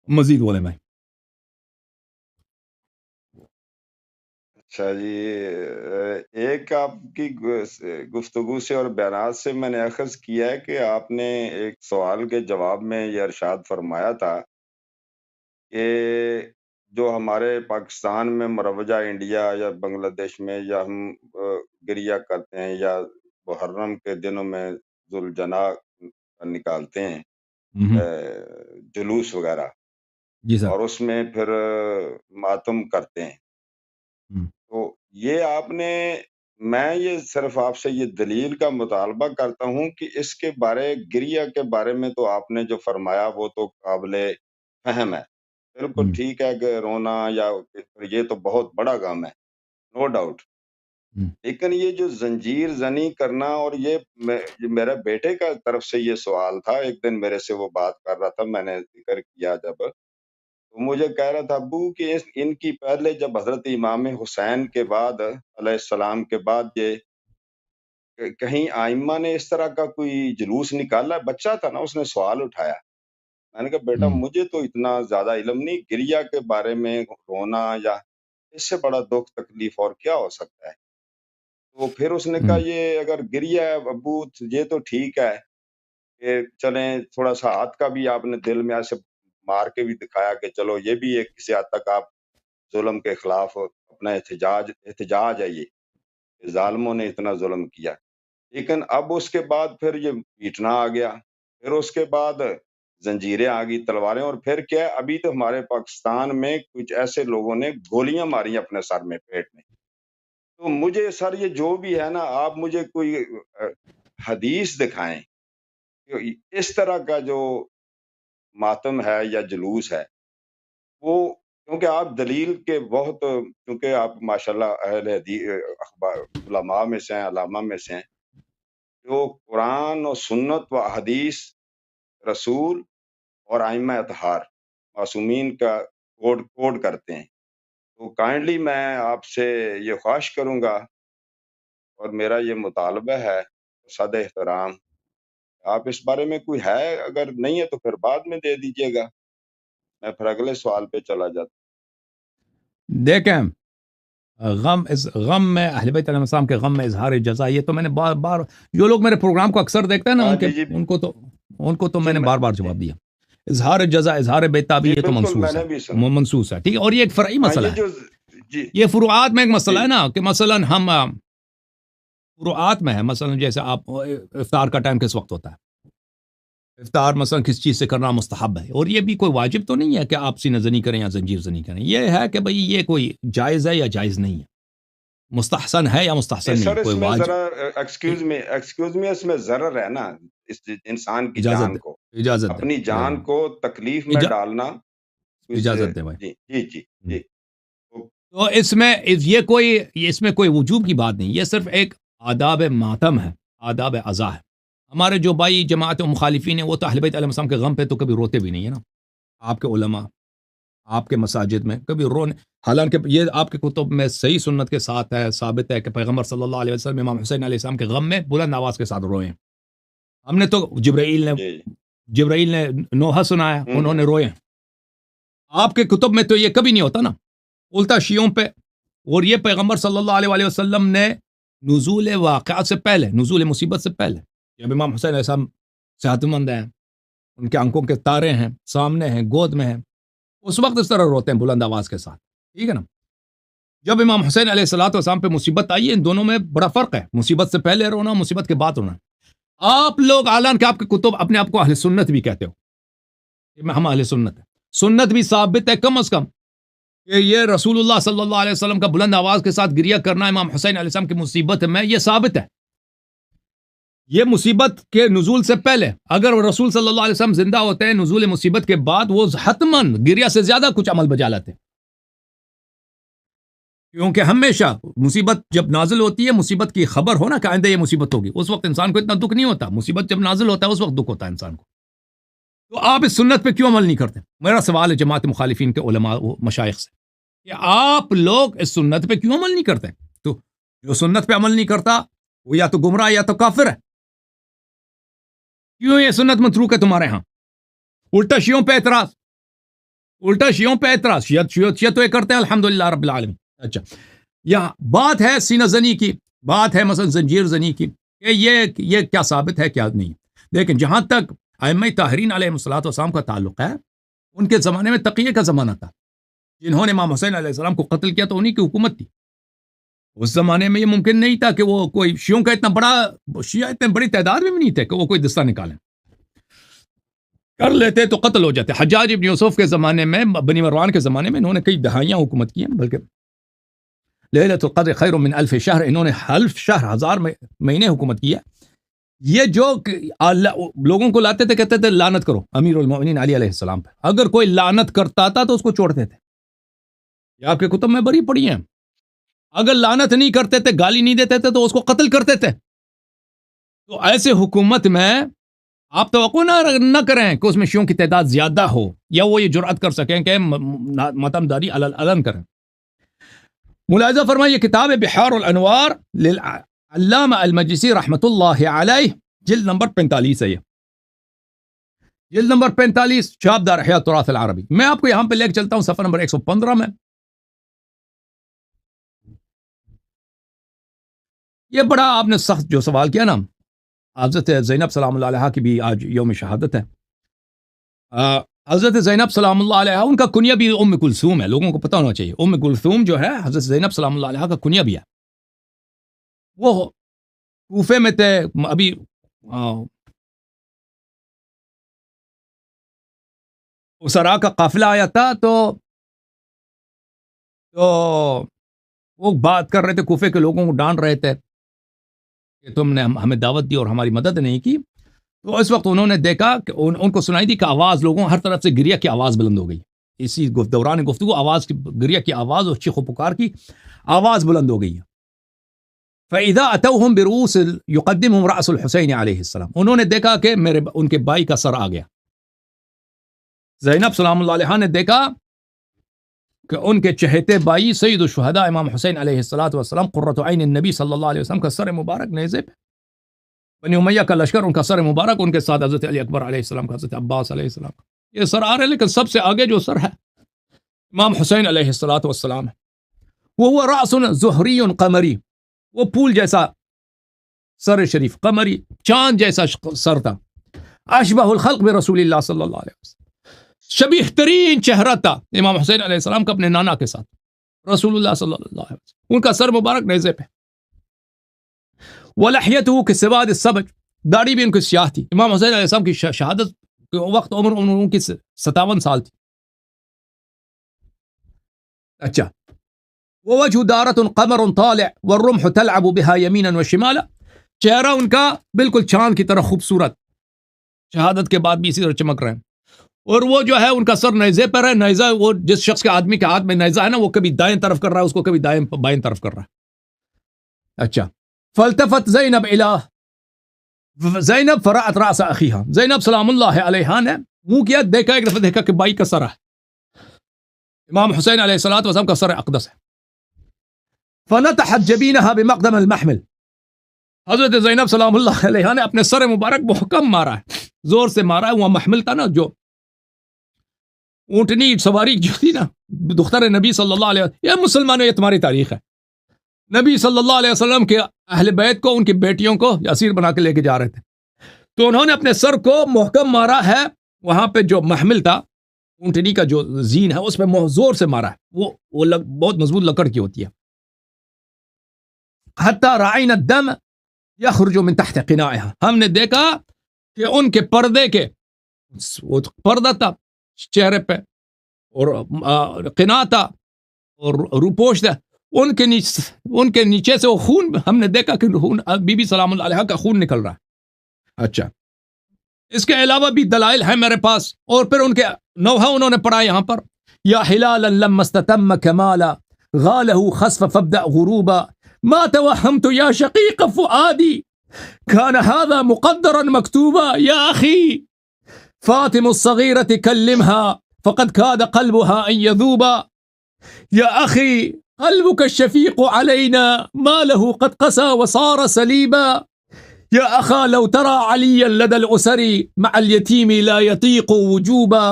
مزید بولیں بھائی. اچھا جی، ایک آپ کی گفتگو سے اور بیانات سے میں نے اخذ کیا ہے کہ آپ نے ایک سوال کے جواب میں یہ ارشاد فرمایا تھا کہ جو ہمارے پاکستان میں مروجہ انڈیا یا بنگلہ دیش میں یا ہم گریہ کرتے ہیں یا محرم کے دنوں میں ذوالجناح نکالتے ہیں جلوس وغیرہ، جی سر. اور اس میں پھر ماتم کرتے ہیں. تو یہ آپ نے، میں یہ صرف آپ سے یہ دلیل کا مطالبہ کرتا ہوں کہ اس کے بارے، گریہ کے بارے میں تو آپ نے جو فرمایا وہ تو قابل فہم ہے، بالکل ٹھیک ہے کہ رونا یا یہ تو بہت بڑا غم ہے، نو ڈاؤٹ. لیکن یہ جو زنجیر زنی کرنا، اور یہ میرے بیٹے کا طرف سے یہ سوال تھا، ایک دن میرے سے وہ بات کر رہا تھا، میں نے ذکر کیا جب، تو مجھے کہہ رہا تھا ابو کہ ان کی پہلے جب حضرت امام حسین کے بعد علیہ السلام کے بعد یہ کہیں آئمہ نے اس طرح کا کوئی جلوس نکالا. بچہ تھا نا، اس نے سوال اٹھایا. میں نے کہا بیٹا مجھے تو اتنا زیادہ علم نہیں گریہ کے بارے میں، رونا یا اس سے بڑا دکھ تکلیف اور کیا ہو سکتا ہے. تو پھر اس نے کہا یہ اگر گریہ ہے ابو یہ تو ٹھیک ہے کہ چلیں تھوڑا سا ہاتھ کا بھی آپ نے دل میں ایسے مار کے بھی دکھایا کہ چلو یہ بھی ایک کسی حد تک آپ ظلم کے خلاف اپنا احتجاج ہے، یہ ظالموں نے اتنا ظلم کیا. لیکن اب اس کے بعد پھر یہ پیٹنا آ گیا، پھر اس کے بعد زنجیریں آ گئی، تلواریں، اور پھر کیا ابھی تو ہمارے پاکستان میں کچھ ایسے لوگوں نے گولیاں ماری اپنے سر میں، پیٹ میں. تو مجھے سر یہ جو بھی ہے نا، آپ مجھے کوئی حدیث دکھائیں کہ اس طرح کا جو ماتم ہے یا جلوس ہے وہ، کیونکہ آپ دلیل کے بہت، کیونکہ آپ ماشاءاللہ اہل حدیث اخبار علماء میں سے ہیں، علامہ میں سے ہیں، جو قرآن و سنت و حدیث، رسول اور ائمہ اطہار معصومین کا کوڈ کرتے ہیں. تو کائنڈلی میں آپ سے یہ خواہش کروں گا اور میرا یہ مطالبہ ہے صد احترام، آپ اس بارے میں کوئی ہے، اگر نہیں ہے تو پھر بعد میں دے دیجیے گا، میں پھر اگلے سوال پہ چلا جاتا. دیکھیں، غم میں اہل بیت علیہ السلام کے غم میں اظہار جزا، یہ تو میں نے بار بار، جو لوگ میرے پروگرام کو اکثر دیکھتے ہیں نا، ہاں جی جی ان کو تو جی میں نے بار بار جی جواب دیا. اظہار جزا، اظہار بیتابی، جی یہ تو بالکل میں منصوص ہے، نے بھی سنا. منصوص ہے، ٹھیک ہے. اور یہ ایک فرعی ہاں مسئلہ یہ ہے. جو جی یہ فروعات میں ایک مسئلہ جی ہے نا، کہ مثلا ہم فروعات میں ہے، مثلا جیسے آپ افطار کا ٹائم کس وقت ہوتا ہے، افطار مثلا کس چیز سے کرنا مستحب ہے، اور یہ بھی کوئی واجب تو نہیں ہے کہ آپ سینہ زنی کریں یا زنجیر زنی کریں. یہ ہے کہ بھئی یہ کوئی جائز ہے یا جائز نہیں ہے، مستحسن ہے یا مستحسن نہیں، سر اس کوئی میں ذرا واجب. ایکسکیوز می، اس میں ضرر ہے نا اس انسان کی اجازت جان دیں، کو، اجازت اپنی دیں، جان کو تکلیف میں ڈالنا. اجازت دیں بھائی. جی جی جی جی تو اس میں کوئی وجوب کی بات نہیں، یہ صرف ایک آداب ماتم ہے، آداب عزا ہے. ہمارے جو بھائی جماعت و مخالفین ہیں وہ تو اہل بیت علیہ السلام کے غم پہ تو کبھی روتے بھی نہیں ہے نا. آپ کے علماء، آپ کے مساجد میں کبھی حالانکہ یہ آپ کے کتب میں صحیح سنت کے ساتھ ہے، ثابت ہے کہ پیغمبر صلی اللہ علیہ وسلم امام حسین علیہ السلام کے غم میں بلند آواز کے ساتھ روئے ہیں. ہم نے تو جی جبرائیل نے نوحہ سنایا، انہوں نے روئے ہیں. آپ کے کتب میں تو یہ کبھی نہیں ہوتا نا، الٹا شیعوں پہ. اور یہ پیغمبر صلی اللہ علیہ وسلم نے نزول واقعات سے پہلے، نزول مصیبت سے پہلے، جب امام حسین علیہ السلام صحت مند ہیں، ان کے آنکھوں کے تارے ہیں، سامنے ہیں، گود میں ہیں، اس وقت اس طرح روتے ہیں بلند آواز کے ساتھ، ٹھیک ہے نا. جب امام حسین علیہ السلام پہ مصیبت آئی ہے، ان دونوں میں بڑا فرق ہے، مصیبت سے پہلے رونا، مصیبت کے بعد رونا. آپ لوگ اعلان کہ آپ کے کتب اپنے آپ کو اہل سنت بھی کہتے ہو، ہم اہل سنت ہیں، سنت بھی ثابت ہے کم از کم کہ یہ رسول اللہ صلی اللہ علیہ وسلم کا بلند آواز کے ساتھ گریہ کرنا امام حسین علیہ السلام کی مصیبت میں، یہ ثابت ہے. یہ مصیبت کے نزول سے پہلے، اگر رسول صلی اللہ علیہ وسلم زندہ ہوتے ہیں نزول مصیبت کے بعد، وہ حتماً گریہ سے زیادہ کچھ عمل بجا لاتے، کیونکہ ہمیشہ مصیبت جب نازل ہوتی ہے، مصیبت کی خبر ہونا کہ آئندہ یہ مصیبت ہوگی، اس وقت انسان کو اتنا دکھ نہیں ہوتا. مصیبت جب نازل ہوتا ہے اس وقت دکھ ہوتا ہے انسان کو. تو آپ اس سنت پہ کیوں عمل نہیں کرتے؟ میرا سوال ہے جماعت مخالفین کے علماء مشائخ سے کہ آپ لوگ اس سنت پہ کیوں عمل نہیں کرتے؟ تو جو سنت پہ عمل نہیں کرتا وہ یا تو گمراہ یا تو کافر ہے. کیوں یہ سنت متروک ہے تمہارے ہاں؟ الٹا شیعوں پہ اعتراض، الٹا شیعوں پہ اعتراض، شیعہ تو یہ کرتے ہیں الحمدللہ رب العالمین. اچھا یہاں بات ہے سینہ زنی کی، بات ہے مثلا زنجیر زنی کی، کہ یہ کیا ثابت ہے کیا نہیں. لیکن جہاں تک ائمہ طاہرین علیہ الصلوۃ والسلام کا تعلق ہے، ان کے زمانے میں تقیہ کا زمانہ تھا. جنہوں نے امام حسین علیہ السلام کو قتل کیا تو انہی کی حکومت تھی. اس زمانے میں یہ ممکن نہیں تھا کہ وہ کوئی شیعوں کا شیعہ اتنے بڑی تعداد میں بھی نہیں تھے کہ وہ کوئی دستہ نکالیں، کر لیتے تو قتل ہو جاتے. حجاج ابن یوسف کے زمانے میں، بنی مروان کے زمانے میں انہوں نے کئی دہائیاں حکومت کی ہیں، بلکہ لیلۃ القدر خیر من الف شہر، انہوں نے 1000 شہر، 1000 مہینے حکومت کی ہے. یہ جو لوگوں کو لاتے تھے کہتے تھے لعنت کرو امیر المومنین علی علیہ السلام پہ. اگر کوئی لعنت کرتا تھا تو اس کو چھوڑتے تھے. یہ آپ کے کتب میں بڑی پڑھی ہیں. اگر لعنت نہیں کرتے تھے، گالی نہیں دیتے تھے تو اس کو قتل کرتے تھے. تو ایسے حکومت میں آپ توقع نہ کریں کہ اس میں شیعوں کی تعداد زیادہ ہو، یا وہ یہ جرأت کر سکیں کہ ماتم داری علن کریں. ملاحظہ فرمائیں، یہ کتاب بحار الانوار للعلامہ المجلسی رحمۃ اللہ علیہ، جلد نمبر 45 ہے. یہ جلد نمبر 45، چاپ دار احیاء التراث العربی. میں آپ کو یہاں پہ لے کے چلتا ہوں صفحہ نمبر 115 میں. یہ بڑا آپ نے سخت جو سوال کیا نا، حضرت زینب سلام اللہ علیہ کی بھی آج یوم شہادت ہے. حضرت زینب سلام اللہ علیہ ان کا کنیہ بھی ام کلثوم ہے، لوگوں کو پتہ ہونا چاہیے. ام کلثوم جو ہے حضرت زینب سلام اللہ علیہ کا کنیہ بھی ہے. وہ کوفے میں تھے. ابھی اسرا کا قافلہ آیا تھا تو وہ بات کر رہے تھے، کوفے کے لوگوں کو ڈانٹ رہے تھے کہ تم نے ہمیں دعوت دی اور ہماری مدد نہیں کی. تو اس وقت انہوں نے دیکھا کہ ان کو سنائی دی کہ آواز، لوگوں ہر طرف سے گریہ کی آواز بلند ہو گئی. اسی دوران گفتگو آواز کی، گریہ کی آواز اور چیخ و پکار کی آواز بلند ہو گئی. فَإِذَا أَتَوْهُمْ بِرُؤُوسٍ يُقَدِّمُهُمْ رَأْسُ الْحُسَيْنِ علیہ السلام. انہوں نے دیکھا کہ ان کے بھائی کا سر آ گیا. زینب سلام اللہ علیہ نے دیکھا کہ ان کے چہیتے بھائی سید الشہداء امام حسین علیہ السلام قرۃ عین النبی صلی اللہ علیہ وسلم کا سر مبارک نیزے پہ. بنی امیہ کا لشکر، ان کا سر مبارک، ان کے ساتھ حضرت علی اکبر علیہ السلام کا، حضرت عباس علیہ السلام کا یہ سر آ رہے، لیکن سب سے آگے جو سر ہے امام حسین علیہ السلام ہے. وہ رأس زہری قمری، وہ پھول جیسا سر شریف، قمری چاند جیسا سر تھا. اشبہ الخلق برسول اللہ صلی اللہ علیہ وسلم، شبیہ ترین چہرہ تھا امام حسین علیہ السلام کا اپنے نانا کے ساتھ، رسول اللہ صلی اللہ علیہ وسلم. ان کا سر مبارک نیزے پہ. وَلَحْيَتُهُ كَسَوَادِ السَّبَجِ، داڑھی بھی ان کی سیاہ تھی. امام حسین علیہ السلام کی شہادت کے وقت عمر ان کی 57 سال تھی. اچھا، وَوَجْهُ دَارَةٌ قَمَرٌ طَالِعٌ وَالرُّمْحُ تَلْعَبُ بِهَا يَمِينًا وَشِمَالًا. چہرہ ان کا بالکل چاند کی طرح خوبصورت، شہادت کے بعد بھی اسی طرح چمک رہے ہیں. اور وہ جو ہے ان کا سر نیزے پر ہے. نیزہ، وہ جس شخص کے آدمی کے ہاتھ میں نیزہ ہے نا، وہ کبھی دائیں طرف کر رہا ہے اس کو، کبھی بائیں طرف کر رہا ہے. اچھا، فالتفت زینب زینب فرأت رأس اخیہا، زینب سلام اللہ علیہ نے منہ کیا، دیکھا، ایک دفعہ دیکھا کہ بھائی کا سر ہے، امام حسین علیہ السلام کا سر اقدس ہے. فنتحت جبینہا بمقدم المحمل، حضرت زینب سلام اللہ علیہ نے اپنے سر مبارک محکم مارا ہے، زور سے مارا ہے. وہ محمل تھا نا، جو اونٹنی سواری جو تھی نا، دختر نبی صلی اللہ علیہ وسلم. یہ مسلمانوں، یہ تمہاری تاریخ ہے. نبی صلی اللہ علیہ وسلم کے اہل بیت کو، ان کی بیٹیوں کو اسیر بنا کے لے کے جا رہے تھے، تو انہوں نے اپنے سر کو محکم مارا ہے. وہاں پہ جو محمل تھا، اونٹنی کا جو زین ہے، اس پہ زور سے مارا ہے. وہ بہت مضبوط لکڑ کی ہوتی ہے. حتی رعین الدم یخرج من تحت قناعها، ہم نے دیکھا کہ ان کے پردے کے، وہ پردہ تھا چہرے پہ، اور قناع تھا، اور روپوش تھا، ان کے نیچے سے وہ خون، ہم نے دیکھا کہ بی بی سلام اللہ علیہ کا خون نکل رہا ہے. اچھا، اس کے علاوہ بھی دلائل ہیں میرے پاس. اور پھر ان کے نوحہ انہوں نے پڑھا یہاں پر، یا ہلالا لما استتم کمالا غالہ خسف فابدأ غروبا ما توہمت یا شقیق فؤادی كان هذا مقدرا مكتوبا يا أخي فاطم الصغيرة كلمها فقد كاد قلبها أن يذوبا يا أخي قلبك الشفيق علينا ما له قد قسى وصار سليبا يا أخا لو ترى عليا لدى الأسر مع اليتيم لا يطيق وجوبا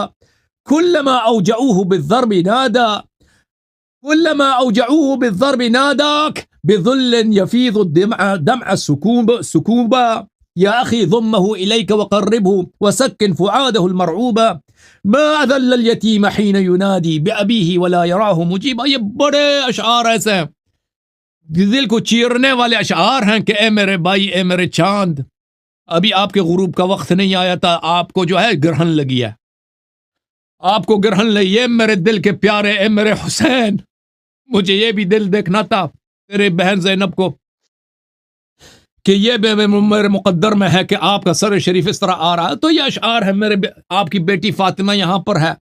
كلما أوجعوه بالضرب نادى كلما أوجعوه بالضرب ناداك بذل يفيض دمع السكوبا يا أخي ضمه إليك وقربه وسكن فعاده المرعوبا ما أذل اليتيم حين ينادي بأبيه ولا يراه مجيبا. یہ بڑے اشعار ایسے ہیں دل کو چیرنے والے اشعار ہیں کہ اے میرے بھائی اے میرے چاند ابھی آپ کے غروب کا وقت نہیں آیا تھا, آپ کو جو ہے گرہن لگی ہے, آپ کو گرہن لگی ہے میرے دل کے پیارے اے میرے حسین. مجھے یہ بھی دل دیکھنا تھا تیرے بہن زینب کو کہ یہ میرے مقدر میں ہے کہ آپ کا سر شریف اس طرح آ رہا ہے. تو یہ اشعار ہے میرے آپ کی بیٹی فاطمہ یہاں پر ہے,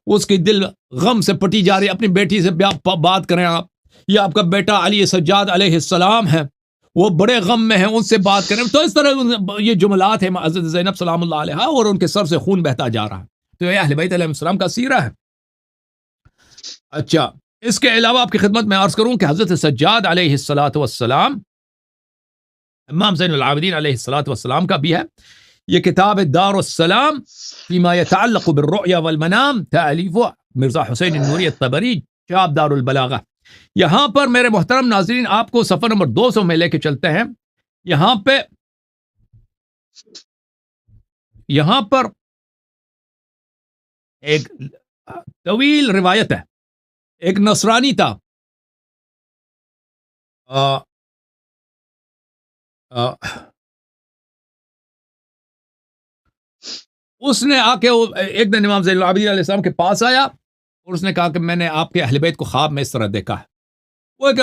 اس کی دل غم سے پٹی جا رہی ہے, اپنی بیٹی سے بات کریں آپ. یہ آپ کا بیٹا علی سجاد علیہ السلام ہے, وہ بڑے غم میں ہیں, ان سے بات کریں. تو اس طرح یہ جملات ہیں حضرت زینب سلام اللہ علیہا اور ان کے سر سے خون بہتا جا رہا ہے. تو یہ اہل بیت علیہ السلام کا سیرہ ہے. اچھا, اس کے علاوہ آپ کی خدمت میں عرض کروں کہ حضرت سجاد علیہ السلام امام زین العابدین علیہ السلام کا بھی ہے. یہ کتاب دار السلام فيما يتعلق بالرؤيا والمنام تألیف مرزا حسین النوری الطبری شعب دار البلاغہ. یہاں پر میرے محترم ناظرین آپ کو صفحہ نمبر 200 میں لے کے چلتے ہیں. یہاں پر ایک طویل روایت ہے. ایک نصرانی تھا, اس نے آ کے ایک دن امام زین العابدین علیہ السلام کے پاس آیا اور اس نے کہا کہ میں نے آپ کے اہل بیت کو خواب میں اس طرح دیکھا ہے. وہ ایک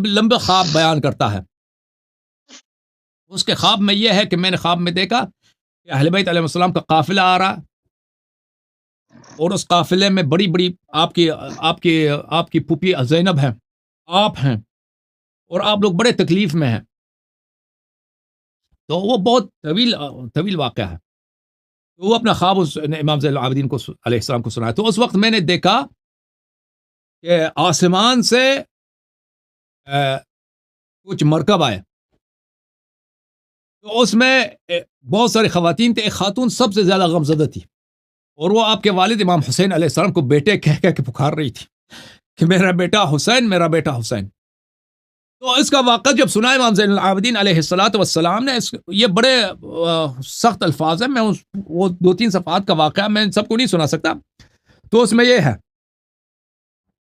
لمبا خواب بیان کرتا ہے. اس کے خواب میں یہ ہے کہ میں نے خواب میں دیکھا کہ اہل بیت علیہ السلام کا قافلہ آ رہا اور اس قافلے میں بڑی بڑی آپ کی پھوپھی زینب ہیں, آپ ہیں, اور آپ لوگ بڑے تکلیف میں ہیں. تو وہ بہت طویل واقعہ ہے. وہ اپنا خواب امام زین العابدین کو علیہ السلام کو سنایا. تو اس وقت میں نے دیکھا کہ آسمان سے کچھ مرکب آئے, تو اس میں بہت ساری خواتین تھے. ایک خاتون سب سے زیادہ غمزدہ تھی اور وہ آپ کے والد امام حسین علیہ السلام کو بیٹے کہہ کے پکار رہی تھی کہ میرا بیٹا حسین, میرا بیٹا حسین. تو اس کا واقعہ جب سنا امام زین العابدین علیہ السلام نے, یہ بڑے سخت الفاظ ہیں, میں وہ 2-3 صفحات کا واقعہ میں ان سب کو نہیں سنا سکتا. تو اس میں یہ ہے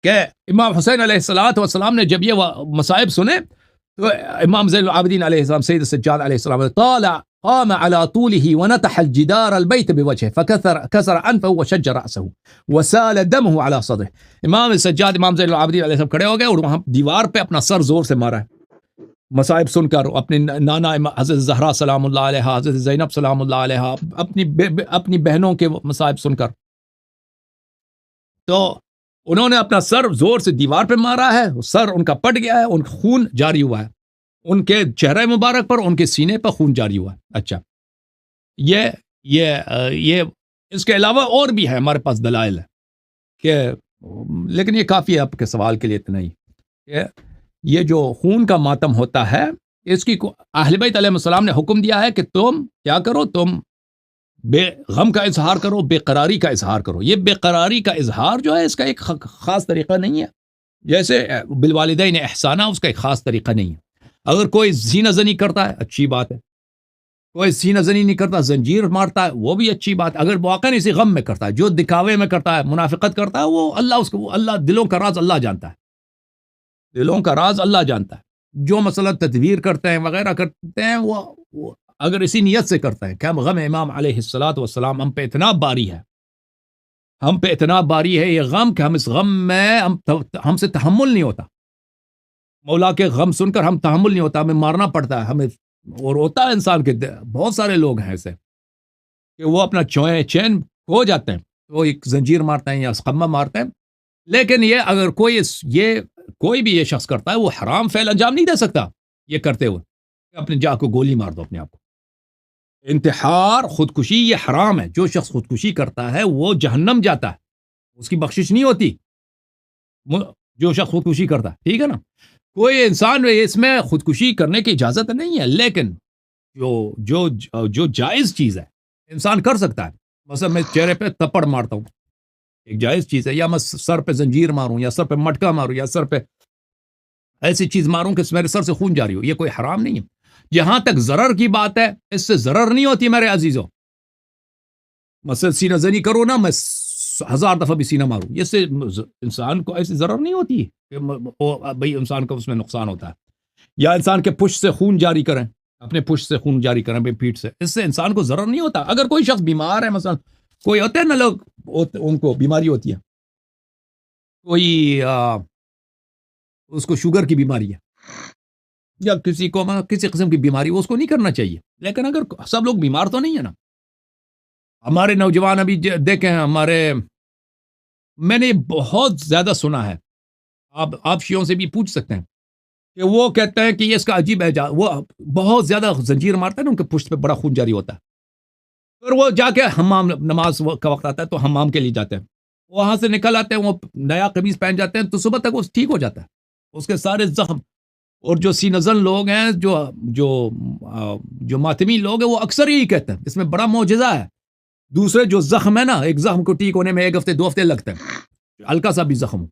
کہ امام حسین علیہ السلام نے جب یہ مصائب سنے تو امام زین العابدین علیہ السلام سید السجاد علیہ السلام قام على طوله ونتح الجدار البيت بوجهه فكسر انفه وشج راسه وسال دمه على صدره. امام سجاد امام زین العابدین علیہ السلام کھڑے ہو گئے اور وہاں دیوار پہ اپنا سر زور سے مارا ہے مصائب سن کر, اپنے نانا حضرت زہرا سلام اللہ علیہا, حضرت زینب سلام اللہ علیہا, اپنی بہنوں کے مصائب سن کر. تو انہوں نے اپنا سر زور سے دیوار پہ مارا ہے, سر ان کا پٹ گیا ہے, ان کا خون جاری ہوا ہے, ان کے چہرے مبارک پر, ان کے سینے پر خون جاری ہوا ہے. اچھا, یہ اس کے علاوہ اور بھی ہے ہمارے پاس دلائل ہے کہ, لیکن یہ کافی ہے آپ کے سوال کے لیے اتنا ہی کہ یہ جو خون کا ماتم ہوتا ہے اس کی اہل بیت علیہ السلام نے حکم دیا ہے کہ تم کیا کرو, تم بے غم کا اظہار کرو, بے قراری کا اظہار کرو. یہ بے قراری کا اظہار جو ہے اس کا ایک خاص طریقہ نہیں ہے, جیسے بالوالدین احسانہ اس کا ایک خاص طریقہ نہیں ہے. اگر کوئی زینہ زنی کرتا ہے اچھی بات ہے, کوئی سینہ زنی نہیں کرتا, زنجیر مارتا ہے, وہ بھی اچھی بات. اگر واقعا اسی غم میں کرتا ہے, جو دکھاوے میں کرتا ہے, منافقت کرتا ہے, وہ اللہ دلوں کا راز اللہ جانتا ہے, دلوں کا راز اللہ جانتا ہے. جو مثلا تدبیر کرتے ہیں وغیرہ کرتے ہیں وہ اگر اسی نیت سے کرتے ہیں کہ ہم غم امام علیہ السلام ہم پہ اتنا باری ہے, ہم پہ اتنا باری ہے یہ غم کہ ہم اس غم میں ہم سے تحمل نہیں ہوتا, مولا کے غم سن کر ہم تحمل نہیں ہوتا, ہمیں مارنا پڑتا ہے ہمیں. اور ہوتا ہے انسان کے بہت سارے لوگ ہیں ایسے کہ وہ اپنا چین کھو جاتے ہیں, وہ ایک زنجیر مارتے ہیں یا اسقمہ مارتے ہیں. لیکن یہ اگر کوئی بھی یہ شخص کرتا ہے وہ حرام فعل انجام نہیں دے سکتا یہ کرتے ہوئے, اپنے جا کو گولی مار دو اپنے آپ کو. انتحار, خودکشی, یہ حرام ہے. جو شخص خودکشی کرتا ہے وہ جہنم جاتا ہے, اس کی بخشش نہیں ہوتی جو شخص خودکشی کرتا ہے, ٹھیک ہے نا. کوئی انسان اس میں خودکشی کرنے کی اجازت نہیں ہے, لیکن جو جائز چیز ہے انسان کر سکتا ہے. مثلا میں چہرے پہ تپڑ مارتا ہوں, ایک جائز چیز ہے، یا میں سر پہ زنجیر ماروں یا سر پہ مٹکا ماروں یا سر پہ ایسی چیز ماروں کہ میرے سر سے خون جاری ہو، یہ کوئی حرام نہیں ہے۔ جہاں تک ضرر کی بات ہے، اس سے ضرر نہیں ہوتی میرے عزیزوں۔ مثلا سینہ زنی کرو نا، میں 1000 دفعہ بھی سینہ ماروں، اس سے انسان کو ایسی ضرر نہیں ہوتی کہ بھئی انسان کو اس میں نقصان ہوتا ہے۔ یا انسان کے پشت سے خون جاری کریں، اپنے پشت سے خون جاری کریں، بھئی پیٹھ سے، اس سے انسان کو ضرر نہیں ہوتا۔ اگر کوئی شخص بیمار ہے، مثلا کوئی ہوتے ہیں نا لوگ، ان کو بیماری ہوتی ہے، کوئی اس کو شوگر کی بیماری ہے یا کسی کو کسی قسم کی بیماری، اس کو نہیں کرنا چاہیے۔ لیکن اگر سب لوگ بیمار تو نہیں ہے نا۔ ہمارے نوجوان ابھی دیکھیں، میں نے بہت زیادہ سنا ہے، آپ شیعوں سے بھی پوچھ سکتے ہیں کہ وہ کہتے ہیں کہ یہ اس کا عجیب ہے، وہ بہت زیادہ زنجیر مارتا ہے نا، ان کے پشت پہ بڑا خون جاری ہوتا ہے، پھر وہ جا کے حمام، نماز کا وقت آتا ہے تو حمام کے لیے جاتے ہیں، وہاں سے نکل آتے ہیں، وہ نیا قمیص پہن جاتے ہیں، تو صبح تک وہ ٹھیک ہو جاتا ہے، اس کے سارے زخم۔ اور جو سینہ زن لوگ ہیں، جو ماتمی لوگ ہیں، وہ اکثر یہی کہتے ہیں، اس میں بڑا معجزہ ہے۔ دوسرے جو زخم ہے نا، ایک زخم کو ٹھیک ہونے میں 1 ہفتے 2 ہفتے لگتے ہیں، ہلکا سا بھی زخم ہو،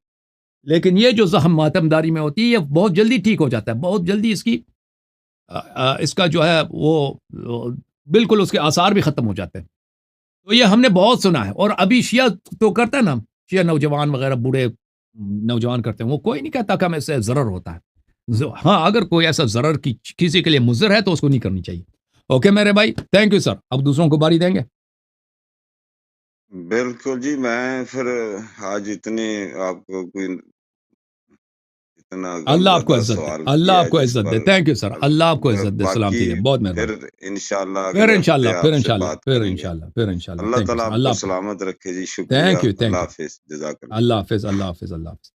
لیکن یہ جو زخم ماتم داری میں ہوتی ہے، یہ بہت جلدی ٹھیک ہو جاتا ہے، بہت جلدی اس کا جو ہے وہ بالکل اس کے آثار بھی ختم ہو جاتے ہیں۔ تو یہ ہم نے بہت سنا ہے۔ اور ابھی شیعہ تو کرتا ہے نا، شیعہ نوجوان وغیرہ، بوڑھے نوجوان کرتے ہیں، وہ کوئی نہیں کہتا کہ ہمیں اس سے ضرر ہوتا ہے۔ ہاں، اگر کوئی ایسا ضرر کی کسی کے لیے مضر ہے تو اس کو نہیں کرنی چاہیے۔ اوکے میرے بھائی، تھینک یو سر۔ اب دوسروں کو باری دیں گے۔ بالکل جی، میں پھر آج اتنی آپ کو کوئی اتنا اللہ آپ کو غمزدہ عزت دے، سوال اللہ کیا آپ کو جس عزت دے، پر تھینک یو سر، اللہ آپ کو عزت دے، سلامتی دے، بہت باقی پھر مہربانی۔ انشاءاللہ پھر اگلے انشاءاللہ، ہفتے پھر آپ سے انشاءاللہ، بات پھر کریں گے۔ انشاءاللہ، پھر انشاءاللہ، اللہ تھینک یو تعالیٰ سر، آپ اللہ کو آپ کو، سلامت رکھے جی، شکریہ، تھینک یو، اللہ حافظ، جزاک اللہ۔ اللہ حافظ، اللہ حافظ، اللہ حافظ۔